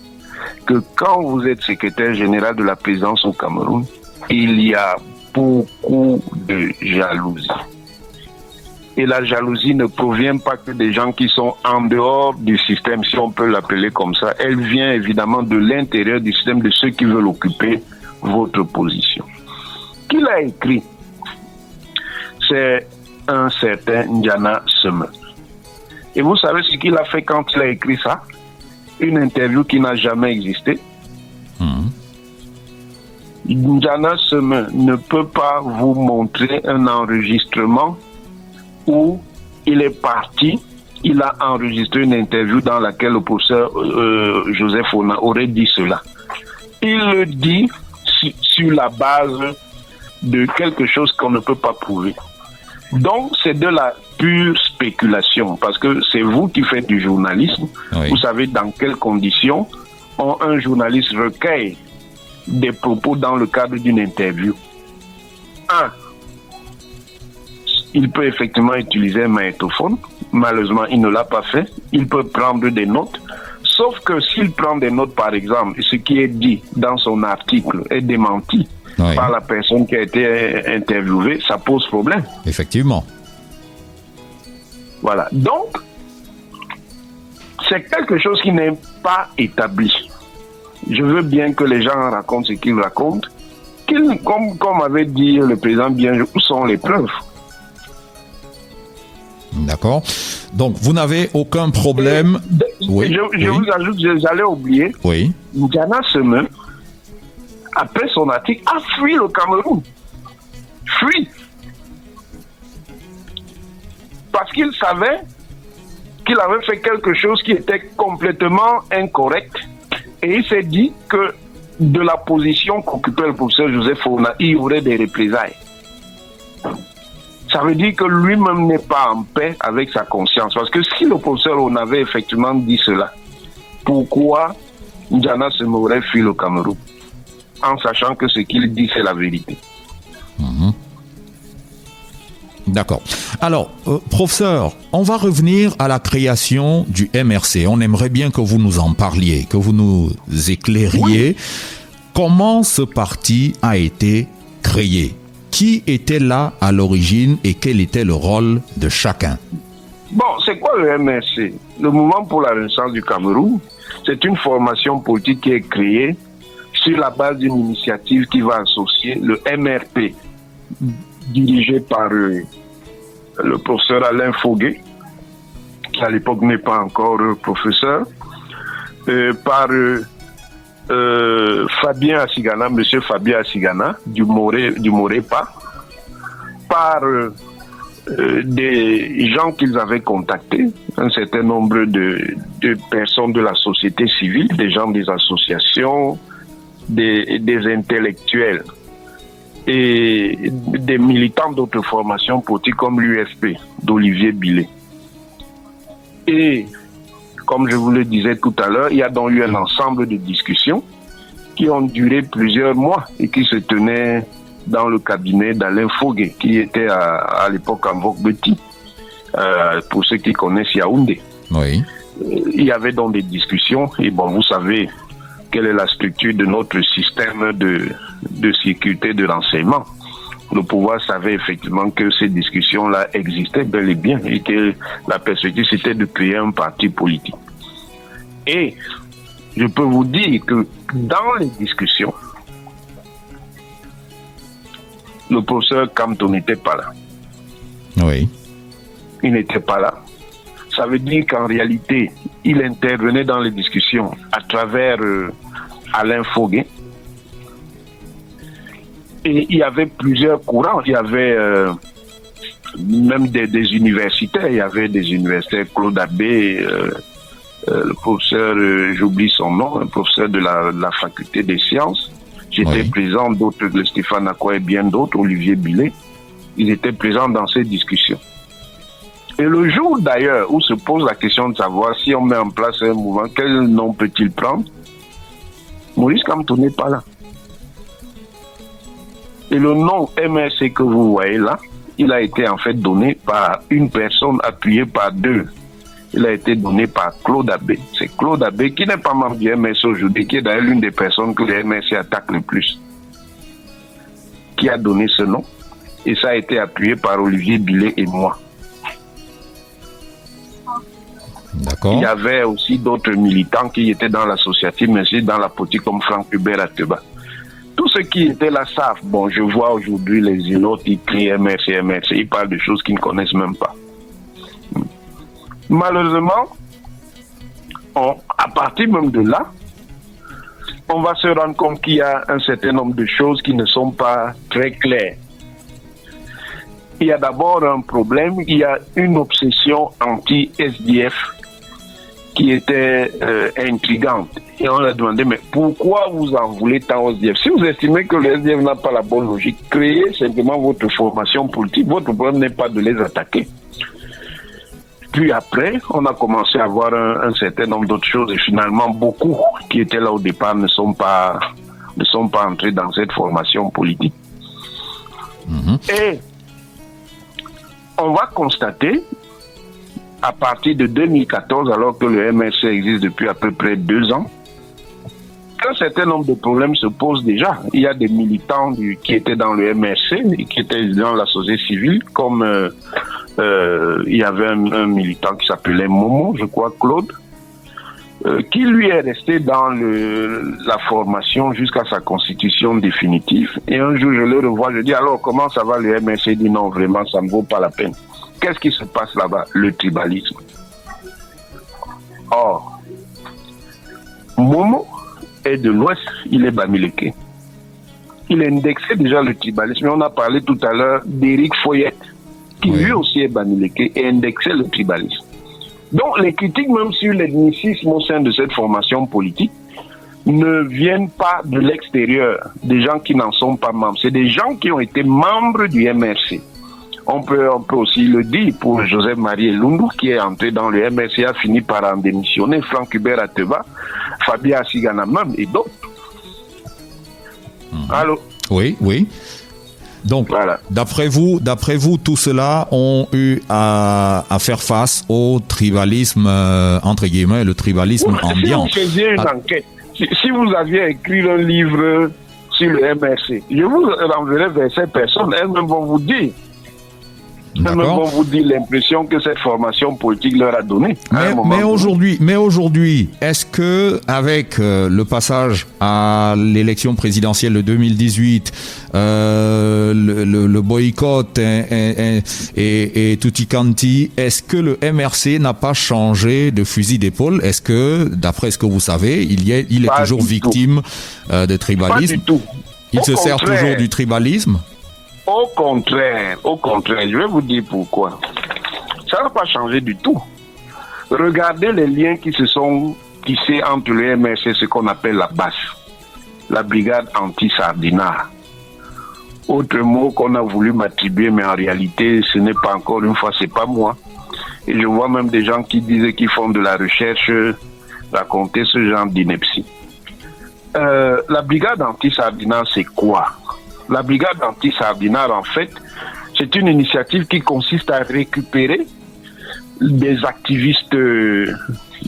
que quand vous êtes secrétaire général de la présidence au Cameroun, il y a beaucoup de jalousie. Et la jalousie ne provient pas que des gens qui sont en dehors du système, si on peut l'appeler comme ça. Elle vient évidemment de l'intérieur du système, de ceux qui veulent occuper votre position. Qui l'a écrit? C'est un certain N'Djana Seme. Et vous savez ce qu'il a fait quand il a écrit ça? Une interview qui n'a jamais existé. N'Djana Seme ne peut pas vous montrer un enregistrement où il est parti, il a enregistré une interview dans laquelle le professeur Joseph Oona aurait dit cela. Il le dit sur la base de quelque chose qu'on ne peut pas prouver. Donc, c'est de la pure spéculation, parce que c'est vous qui faites du journalisme. Oui. Vous savez dans quelles conditions un journaliste recueille des propos dans le cadre d'une interview. Il peut effectivement utiliser un magnétophone. Malheureusement, il ne l'a pas fait. Il peut prendre des notes. Sauf que s'il prend des notes, par exemple, ce qui est dit dans son article est démenti par la personne qui a été interviewée, ça pose problème. Effectivement. Voilà. Donc, c'est quelque chose qui n'est pas établi. Je veux bien que les gens racontent ce qu'ils racontent. Comme avait dit le président Bienjou, où sont les preuves? D'accord. Donc, vous n'avez aucun problème. Je vous ajoute, j'allais oublier. Oui. N'Djana Seme, après son article, a fui le Cameroun. Fui. Parce qu'il savait qu'il avait fait quelque chose qui était complètement incorrect. Et il s'est dit que de la position qu'occupait le professeur Joseph Oona, il y aurait des représailles. Ça veut dire que lui-même n'est pas en paix avec sa conscience. Parce que si le professeur Oona avait effectivement dit cela, pourquoi N'Djana Seme aurait fui le Cameroun? En sachant que ce qu'il dit, c'est la vérité. D'accord. Alors, professeur, on va revenir à la création du MRC. On aimerait bien que vous nous en parliez, que vous nous éclairiez. Oui. Comment ce parti a été créé? Qui était là à l'origine et quel était le rôle de chacun? Bon, c'est quoi le MRC? Le Mouvement pour la Renaissance du Cameroun, c'est une formation politique qui est créée sur la base d'une initiative qui va associer le MRP, dirigé par le professeur Alain Foguet, qui à l'époque n'est pas encore professeur, par Fabien Assigana, monsieur Fabien Assigana, du Morépa, par des gens qu'ils avaient contactés, un certain nombre de personnes de la société civile, des gens des associations, des intellectuels et des militants d'autres formations politiques comme l'UFP d'Olivier Billet. Et comme je vous le disais tout à l'heure, il y a donc eu un ensemble de discussions qui ont duré plusieurs mois et qui se tenaient dans le cabinet d'Alain Foguet, qui était à l'époque en Vogue-Petit, pour ceux qui connaissent Yaoundé. Oui. Il y avait donc des discussions, et bon, vous savez quelle est la structure de notre système de sécurité de renseignement. Le pouvoir savait effectivement que ces discussions-là existaient bel et bien, et que la perspective c'était de créer un parti politique. Et je peux vous dire que dans les discussions, le professeur Camto n'était pas là. Oui. Il n'était pas là. Ça veut dire qu'en réalité, il intervenait dans les discussions à travers Alain Foguet. Et il y avait plusieurs courants. Il y avait même des universitaires. Il y avait des universitaires, Claude Abbé, le professeur, j'oublie son nom, un professeur de la faculté des sciences. J'étais présent, d'autres, Stéphane Akwa et bien d'autres, Olivier Billet. Ils étaient présents dans ces discussions. Et le jour d'ailleurs où se pose la question de savoir si on met en place un mouvement, quel nom peut-il prendre, Maurice Kamto n'est pas là. Et le nom MRC que vous voyez là, il a été en fait donné par une personne appuyée par deux. Il a été donné par Claude Abbé. C'est Claude Abbé qui n'est pas membre du MRC aujourd'hui, qui est d'ailleurs l'une des personnes que le MRC attaque le plus, qui a donné ce nom. Et ça a été appuyé par Olivier Billet et moi. D'accord. Il y avait aussi d'autres militants qui étaient dans l'associative, mais aussi dans la politique comme Franck Hubert Ateba. Tous ceux qui étaient là savent. Bon, je vois aujourd'hui les autres, ils crient MRC, MRC, ils parlent de choses qu'ils ne connaissent même pas. Malheureusement, à partir même de là, on va se rendre compte qu'il y a un certain nombre de choses qui ne sont pas très claires. Il y a d'abord un problème, il y a une obsession anti-SDF qui était intrigante. Et on a demandé, mais pourquoi vous en voulez tant au SDF? Si vous estimez que le SDF n'a pas la bonne logique, créez simplement votre formation politique. Votre problème n'est pas de les attaquer. Puis après, on a commencé à voir un certain nombre d'autres choses et finalement beaucoup qui étaient là au départ ne sont pas entrés dans cette formation politique. Et on va constater, à partir de 2014, alors que le MRC existe depuis à peu près 2 ans, qu'un certain nombre de problèmes se posent déjà. Il y a des militants qui étaient dans le MRC et qui étaient dans la société civile, comme il y avait un militant qui s'appelait Momo, je crois, Claude, qui lui est resté dans la formation jusqu'à sa constitution définitive. Et un jour, je le revois, je dis, alors comment ça va le MRC? Il dit, non, vraiment, ça ne vaut pas la peine. Qu'est-ce qui se passe là-bas? Le tribalisme. Or, Momo est de l'Ouest, il est Bamileke. Il indexait déjà le tribalisme. On a parlé tout à l'heure d'Éric Foyette, qui lui aussi est Bamileke et indexait le tribalisme. Donc les critiques même sur l'ethnicisme au sein de cette formation politique ne viennent pas de l'extérieur, des gens qui n'en sont pas membres. C'est des gens qui ont été membres du MRC. On peut aussi le dire pour Joseph-Marie Elundu, qui est entré dans le MRC, a fini par en démissionner, Franck Hubert Ateba, Fabien Assigana même et d'autres. Allô? Oui, oui. Donc, voilà. D'après vous, tout cela ont eu à faire face au tribalisme, entre guillemets, le tribalisme ambiant. Si vous faisiez une enquête, si vous aviez écrit un livre sur le MRC, je vous renverrai vers ces personnes, elles-mêmes vont vous dire Même on vous dit l'impression que cette formation politique leur a donné. Mais aujourd'hui, est-ce que avec le passage à l'élection présidentielle de 2018, le boycott et tutti quanti, est-ce que le MRC n'a pas changé de fusil d'épaule? Est-ce que, d'après ce que vous savez, il est toujours victime de tribalisme? Pas du tout. Il se sert toujours du tribalisme? Au contraire, je vais vous dire pourquoi. Ça n'a pas changé du tout. Regardez les liens qui se sont tissés entre le MRC et ce qu'on appelle la BAS, la brigade anti-sardinat. Autre mot qu'on a voulu m'attribuer, mais en réalité, ce n'est pas encore une fois, c'est pas moi. Et je vois même des gens qui disaient qu'ils font de la recherche, raconter ce genre d'ineptie. La brigade anti-sardinat, c'est quoi? La brigade anti-sardinat, en fait, c'est une initiative qui consiste à récupérer des activistes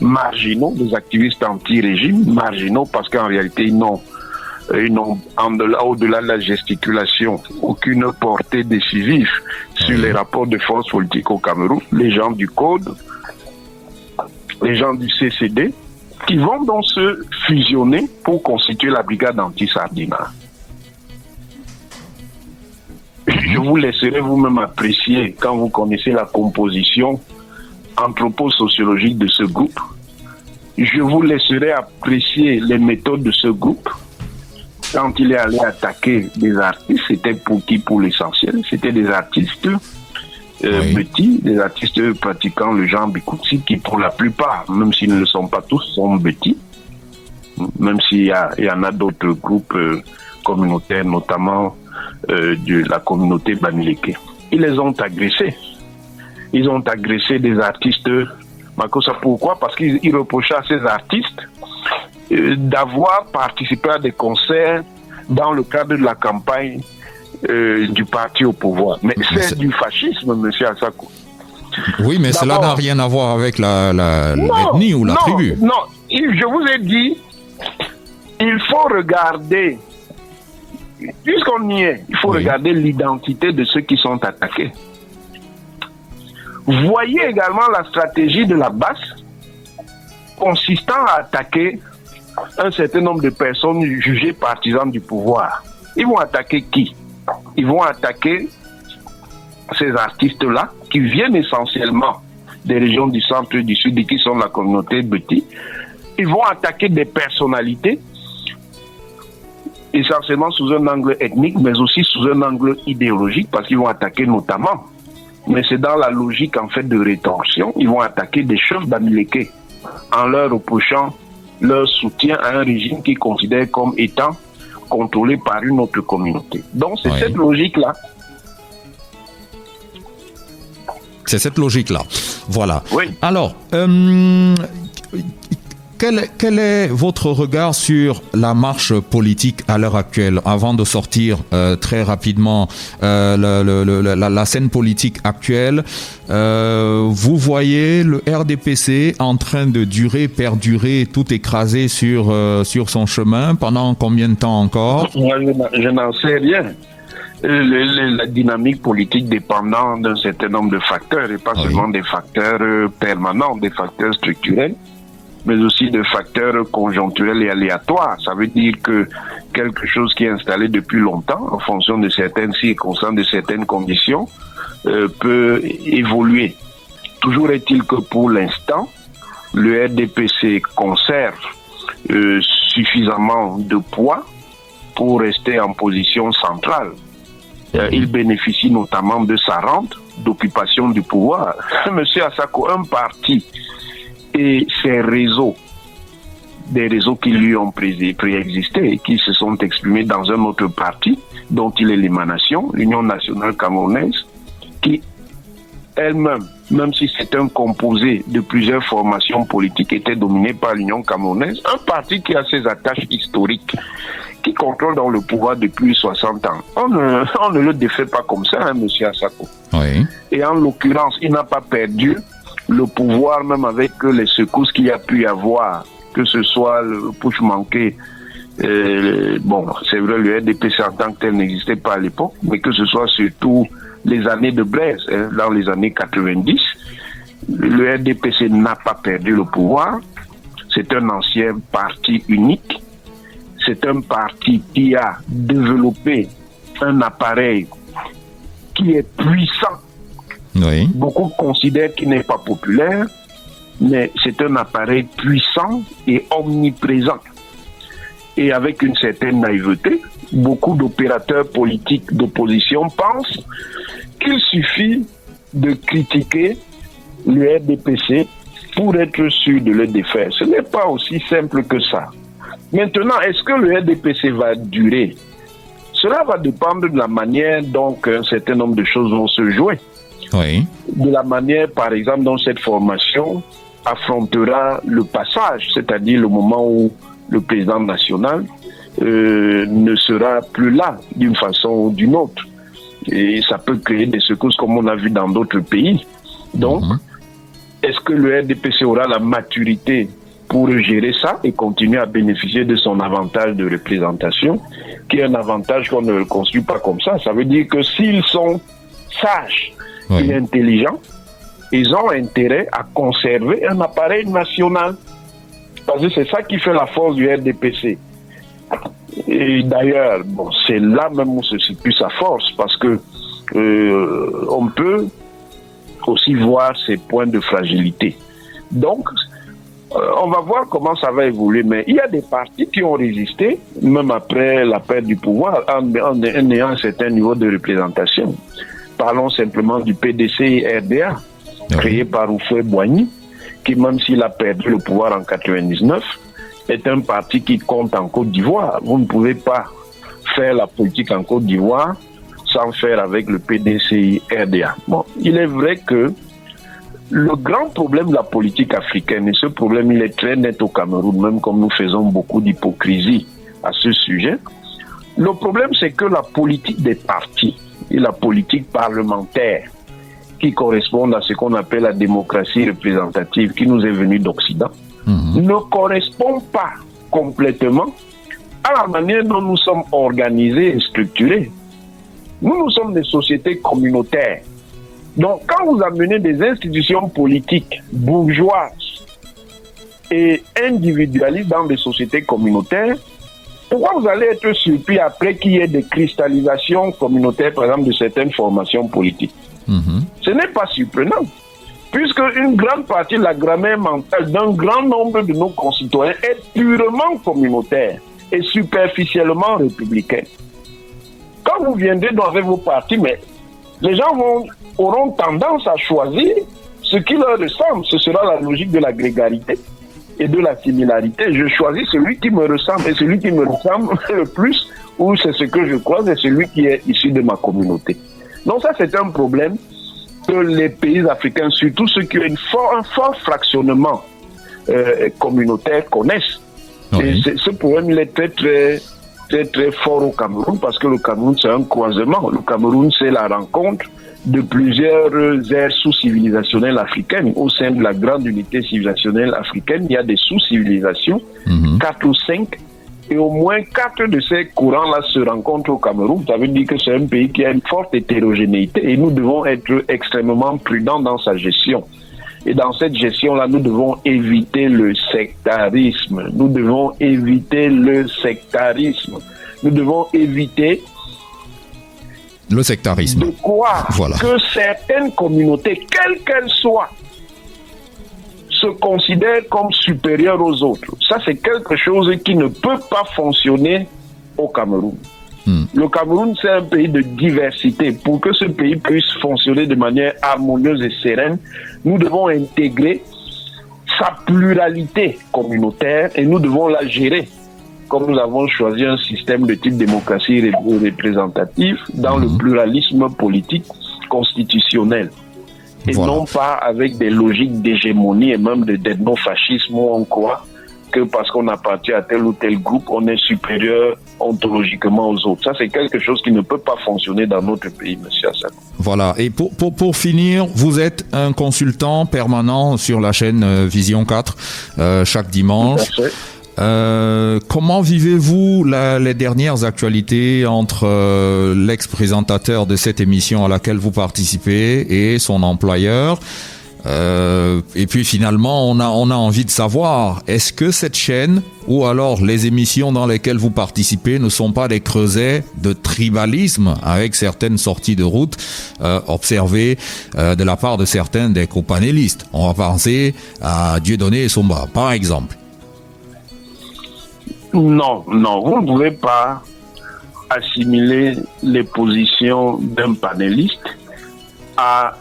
marginaux, des activistes anti-régime, marginaux, parce qu'en réalité, ils n'ont au-delà de la gesticulation, aucune portée décisive sur les rapports de force politique au Cameroun. Les gens du Code, les gens du CCD, qui vont donc se fusionner pour constituer la brigade anti-sardinat. Je vous laisserai vous-même apprécier quand vous connaissez la composition anthroposociologique de ce groupe. Je vous laisserai apprécier les méthodes de ce groupe. Quand il est allé attaquer des artistes, c'était pour qui? Pour l'essentiel, c'était des artistes petits, des artistes pratiquant le genre Bikutsi, qui pour la plupart, même s'ils ne le sont pas tous, sont petits. Même s'il y en a d'autres groupes communautaires, notamment de la communauté Bamileke. Ils les ont agressés. Ils ont agressé des artistes. Makossa, pourquoi? Parce qu'ils reprochaient à ces artistes d'avoir participé à des concerts dans le cadre de la campagne du parti au pouvoir. Mais c'est du fascisme, monsieur Asako. Oui, mais cela n'a rien à voir avec l'ethnie ou la tribu. Non, je vous ai dit, il faut regarder, puisqu'on y est, il faut regarder l'identité de ceux qui sont attaqués. Voyez également la stratégie de la BAS consistant à attaquer un certain nombre de personnes jugées partisans du pouvoir. Ils vont attaquer qui? Ils vont attaquer ces artistes-là qui viennent essentiellement des régions du centre et du sud et qui sont la communauté Beti. Ils vont attaquer des personnalités essentiellement sous un angle ethnique, mais aussi sous un angle idéologique, parce qu'ils vont attaquer notamment, mais c'est dans la logique en fait de rétorsion, ils vont attaquer des chefs Bamileke en leur reprochant leur soutien à un régime qu'ils considèrent comme étant contrôlé par une autre communauté. Donc c'est cette logique-là. C'est cette logique-là. Voilà. Oui. Alors, quel est votre regard sur la marche politique à l'heure actuelle, avant de sortir très rapidement la scène politique actuelle? Vous voyez le RDPC en train de perdurer, tout écrasé sur son chemin pendant combien de temps encore? Moi, je n'en sais rien. La dynamique politique dépendant d'un certain nombre de facteurs, et pas seulement des facteurs permanents, des facteurs structurels, mais aussi de facteurs conjoncturels et aléatoires. Ça veut dire que quelque chose qui est installé depuis longtemps, en fonction de certaines circonstances, de certaines conditions, peut évoluer. Toujours est-il que pour l'instant, le RDPC conserve suffisamment de poids pour rester en position centrale. Il bénéficie notamment de sa rente d'occupation du pouvoir. Monsieur Asako, un parti et ses réseaux, des réseaux qui lui ont préexisté et qui se sont exprimés dans un autre parti dont il est l'émanation, l'Union nationale camerounaise, qui elle-même, même si c'est un composé de plusieurs formations politiques, était dominée par l'Union camerounaise, un parti qui a ses attaches historiques, qui contrôle dans le pouvoir depuis 60 ans. On ne le défait pas comme ça, hein, monsieur Asako. Oui. Et en l'occurrence, il n'a pas perdu le pouvoir, même avec les secousses qu'il y a pu y avoir, que ce soit le push manqué. Bon, c'est vrai, le RDPC en tant que tel n'existait pas à l'époque, mais que ce soit surtout les années de Blaise, dans les années 90. Le RDPC n'a pas perdu le pouvoir. C'est un ancien parti unique. C'est un parti qui a développé un appareil qui est puissant. Oui. Beaucoup considèrent qu'il n'est pas populaire, mais c'est un appareil puissant et omniprésent. Et avec une certaine naïveté, beaucoup d'opérateurs politiques d'opposition pensent qu'il suffit de critiquer le RDPC pour être sûr de le défaire. Ce n'est pas aussi simple que ça. Maintenant, est-ce que le RDPC va durer? Cela va dépendre de la manière dont un certain nombre de choses vont se jouer. Oui. De la manière, par exemple, dont cette formation affrontera le passage, c'est-à-dire le moment où le président national ne sera plus là d'une façon ou d'une autre. Et ça peut créer des secousses comme on a vu dans d'autres pays. Donc, est-ce que le RDPC aura la maturité pour gérer ça et continuer à bénéficier de son avantage de représentation, qui est un avantage qu'on ne le construit pas comme ça? Ça veut dire que s'ils sont sages et intelligents, ils ont intérêt à conserver un appareil national. Parce que c'est ça qui fait la force du RDPC. Et d'ailleurs, bon, c'est là même où se situe sa force, parce que on peut aussi voir ses points de fragilité. Donc, on va voir comment ça va évoluer, mais il y a des partis qui ont résisté, même après la perte du pouvoir, en ayant un certain niveau de représentation. Parlons simplement du PDC RDA, créé par Houphouët-Boigny, qui, même s'il a perdu le pouvoir en 1999, est un parti qui compte en Côte d'Ivoire. Vous ne pouvez pas faire la politique en Côte d'Ivoire sans faire avec le PDC RDA. Bon, il est vrai que le grand problème de la politique africaine, et ce problème il est très net au Cameroun, même comme nous faisons beaucoup d'hypocrisie à ce sujet, le problème c'est que la politique des partis et la politique parlementaire qui correspondent à ce qu'on appelle la démocratie représentative qui nous est venue d'Occident, ne correspond pas complètement à la manière dont nous sommes organisés et structurés. Nous sommes des sociétés communautaires. Donc, quand vous amenez des institutions politiques bourgeoises et individualistes dans des sociétés communautaires, pourquoi vous allez être surpris après qu'il y ait des cristallisations communautaires, par exemple, de certaines formations politiques? Ce n'est pas surprenant, puisque une grande partie de la grammaire mentale d'un grand nombre de nos concitoyens est purement communautaire et superficiellement républicaine. Quand vous viendrez dans vos partis, mais les gens auront tendance à choisir ce qui leur ressemble. Ce sera la logique de la grégarité et de la similarité. Je choisis celui qui me ressemble, et celui qui me ressemble le plus, ou c'est ce que je crois, c'est celui qui est issu de ma communauté. Donc ça, c'est un problème que les pays africains, surtout ceux qui ont un fort fractionnement communautaire, connaissent. Et ce problème, il est très fort au Cameroun, parce que le Cameroun, c'est un croisement. Le Cameroun, c'est la rencontre de plusieurs aires sous-civilisationnelles africaines. Au sein de la grande unité civilisationnelle africaine, il y a des sous-civilisations, 4 ou 5, et au moins 4 de ces courants-là se rencontrent au Cameroun. Ça veut dire que c'est un pays qui a une forte hétérogénéité, et nous devons être extrêmement prudents dans sa gestion. Et dans cette gestion-là, nous devons éviter le sectarisme. Nous devons éviter le sectarisme. Nous devons éviter le sectarisme. De croire que certaines communautés, quelles qu'elles soient, se considèrent comme supérieures aux autres. Ça, c'est quelque chose qui ne peut pas fonctionner au Cameroun. Le Cameroun, c'est un pays de diversité. Pour que ce pays puisse fonctionner de manière harmonieuse et sereine, nous devons intégrer sa pluralité communautaire et nous devons la gérer. Comme nous avons choisi un système de type démocratie représentative dans le pluralisme politique constitutionnel. Et non pas avec des logiques d'hégémonie et même d'ethnofascisme où on croit que parce qu'on appartient à tel ou tel groupe, on est supérieur ontologiquement aux autres. Ça, c'est quelque chose qui ne peut pas fonctionner dans notre pays, M. Hassan. Voilà. Et pour finir, vous êtes un consultant permanent sur la chaîne Vision 4 chaque dimanche. Comment vivez-vous les dernières actualités entre l'ex-présentateur de cette émission à laquelle vous participez et son employeur? Et puis finalement, on a envie de savoir, est-ce que cette chaîne ou alors les émissions dans lesquelles vous participez ne sont pas des creusets de tribalisme avec certaines sorties de route observées de la part de certains des copanélistes? On va penser à Dieudonné et Somba, par exemple. Non, vous ne pouvez pas assimiler les positions d'un panéliste à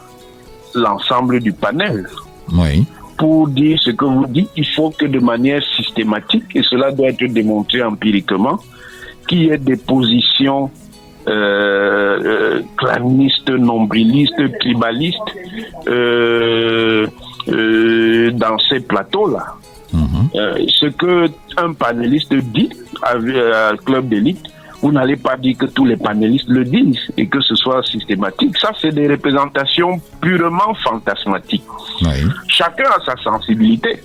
l'ensemble du panel. Oui. Pour dire ce que vous dites, il faut que de manière systématique, et cela doit être démontré empiriquement, qu'il y ait des positions clanistes, nombrilistes, tribalistes dans ces plateaux-là. Ce que un panéliste dit à Club d'élite, vous n'allez pas dire que tous les panélistes le disent et que ce soit systématique. Ça, c'est des représentations purement fantasmatiques. Oui. Chacun a sa sensibilité.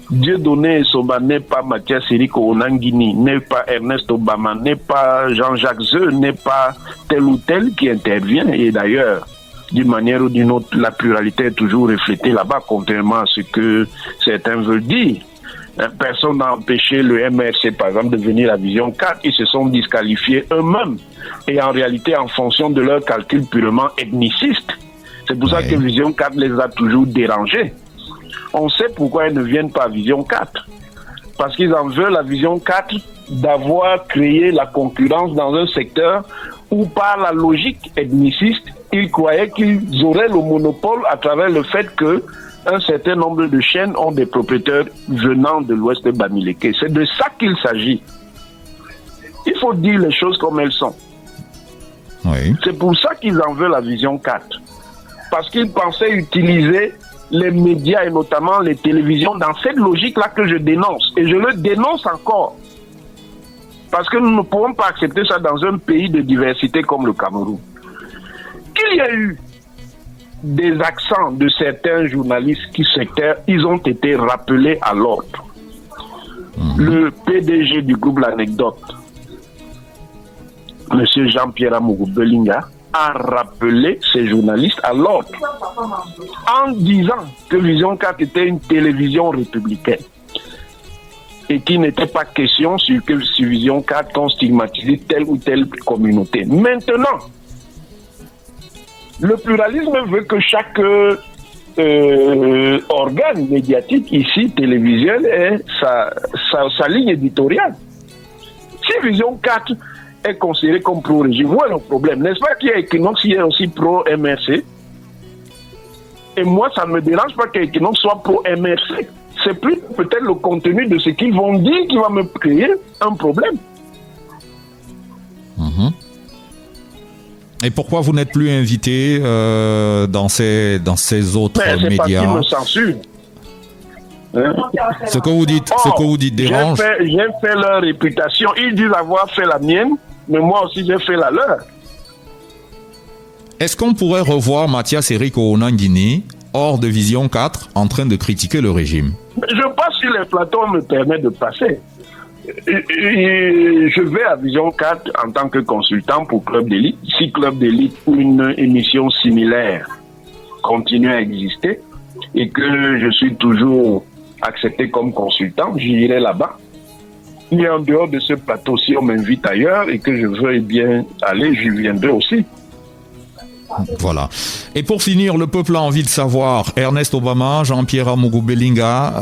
Dieudonné Somba n'est pas Mathias Eriko Onangini, n'est pas Ernest Obama, n'est pas Jean-Jacques Zeu, n'est pas tel ou tel qui intervient. Et d'ailleurs, d'une manière ou d'une autre, la pluralité est toujours reflétée là-bas, contrairement à ce que certains veulent dire. Personne n'a empêché le MRC, par exemple, de venir à Vision 4. Ils se sont disqualifiés eux-mêmes. Et en réalité, en fonction de leurs calculs purement ethnicistes. C'est pour ça que Vision 4 les a toujours dérangés. On sait pourquoi ils ne viennent pas à Vision 4. Parce qu'ils en veulent à Vision 4 d'avoir créé la concurrence dans un secteur où, par la logique ethniciste, ils croyaient qu'ils auraient le monopole à travers le fait que un certain nombre de chaînes ont des propriétaires venant de l'ouest de Bamileke. C'est de ça qu'il s'agit. Il faut dire les choses comme elles sont. Oui. C'est pour ça qu'ils en veulent la Vision 4. Parce qu'ils pensaient utiliser les médias et notamment les télévisions dans cette logique-là que je dénonce. Et je le dénonce encore. Parce que nous ne pouvons pas accepter ça dans un pays de diversité comme le Cameroun. Qu'il y a eu des accents de certains journalistes qui sectaires, ils ont été rappelés à l'ordre. Le PDG du groupe L'Anecdote, M. Jean-Pierre Amourou Belinga, a rappelé ces journalistes à l'ordre en disant que Vision 4 était une télévision républicaine et qu'il n'était pas question sur que Vision 4 qu'on stigmatisait telle ou telle communauté. Maintenant, le pluralisme veut que chaque organe médiatique ici, télévisuel, ait sa ligne éditoriale. Si Vision 4 est considérée comme pro-régime, où est le problème? N'est-ce pas qu'il y a Equinox qui est aussi pro-MRC? Et moi, ça ne me dérange pas qu'Equinox soit pro-MRC. C'est plus peut-être le contenu de ce qu'ils vont dire qui va me créer un problème. Et pourquoi vous n'êtes plus invité dans ces autres médias? Parce qu'ils me censurent. Ce que vous dites dérange. J'ai fait leur réputation. Ils disent avoir fait la mienne, mais moi aussi j'ai fait la leur. Est-ce qu'on pourrait revoir Mathias Eriko Onangini hors de Vision 4 en train de critiquer le régime? Je passe sur les plateaux, on me permet de passer. Je vais à Vision 4 en tant que consultant pour Club d'élite. Si Club d'élite ou une émission similaire continue à exister et que je suis toujours accepté comme consultant, j'irai là-bas. Mais en dehors de ce plateau, si on m'invite ailleurs et que je veuille bien aller, j'y viendrai aussi. Voilà. Et pour finir, le peuple a envie de savoir, Ernest Obama, Jean-Pierre Amourou Belinga,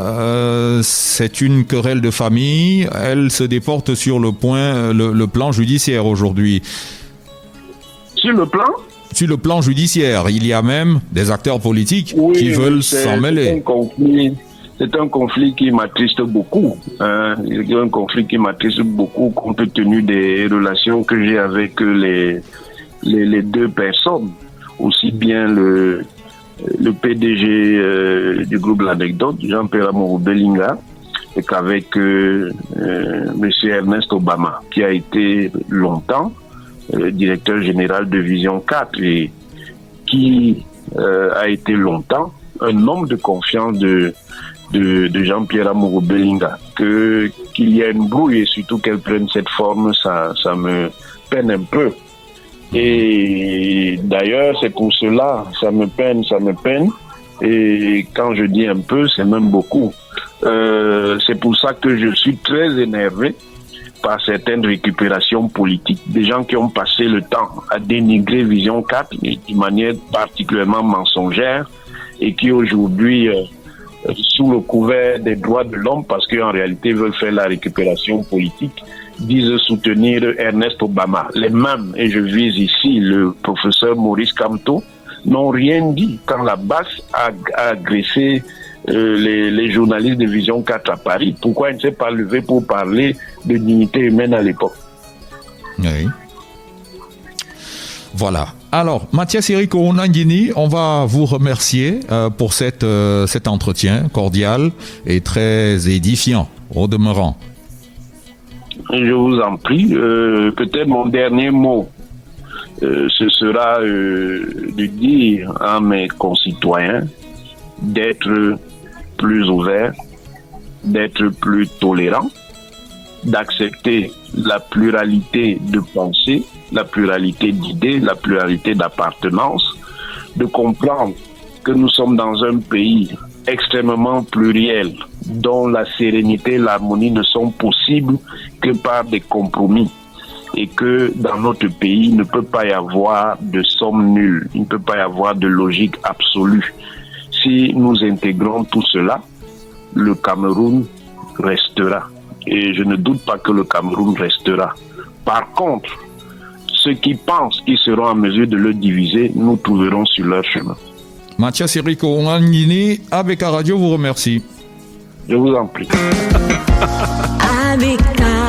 c'est une querelle de famille, elle se déporte sur le plan judiciaire aujourd'hui. Sur le plan? Sur le plan judiciaire, il y a même des acteurs politiques qui veulent s'en mêler. C'est un conflit qui m'attriste beaucoup. C'est un conflit qui m'attriste beaucoup compte tenu des relations que j'ai avec les deux personnes, aussi bien le PDG du groupe L'Anecdote, Jean-Pierre Amourou Belinga, et qu'avec M. Ernest Obama, qui a été longtemps directeur général de Vision 4 et qui a été longtemps un homme de confiance de Jean-Pierre Amourou Belinga. qu'il y ait une brouille et surtout qu'elle prenne cette forme, ça me peine un peu. Et d'ailleurs, c'est pour cela, ça me peine. Et quand je dis un peu, c'est même beaucoup. C'est pour ça que je suis très énervé par certaines récupérations politiques, des gens qui ont passé le temps à dénigrer Vision 4 d'une manière particulièrement mensongère et qui aujourd'hui, sous le couvert des droits de l'homme, parce qu'en réalité veulent faire la récupération politique, disent soutenir Ernest Obama. Les mêmes, et je vise ici le professeur Maurice Kamto, n'ont rien dit quand la BAC a agressé les journalistes de Vision 4 à Paris. Pourquoi il ne s'est pas levé pour parler de dignité humaine à l'époque? Oui. Voilà. Alors, Mathias Eriko Nangini, on va vous remercier pour cet entretien cordial et très édifiant, au demeurant. Je vous en prie. Peut-être mon dernier mot, ce sera de dire à mes concitoyens d'être plus ouverts, d'être plus tolérants, d'accepter la pluralité de pensée, la pluralité d'idées, la pluralité d'appartenance, de comprendre que nous sommes dans un pays extrêmement pluriel, dont la sérénité et l'harmonie ne sont possibles que par des compromis. Et que dans notre pays, il ne peut pas y avoir de somme nulle, il ne peut pas y avoir de logique absolue. Si nous intégrons tout cela, le Cameroun restera. Et je ne doute pas que le Cameroun restera. Par contre, ceux qui pensent qu'ils seront en mesure de le diviser, nous trouverons sur leur chemin. Mathias Eriko Nangini, ABK Radio vous remercie. Je vous en prie. ABK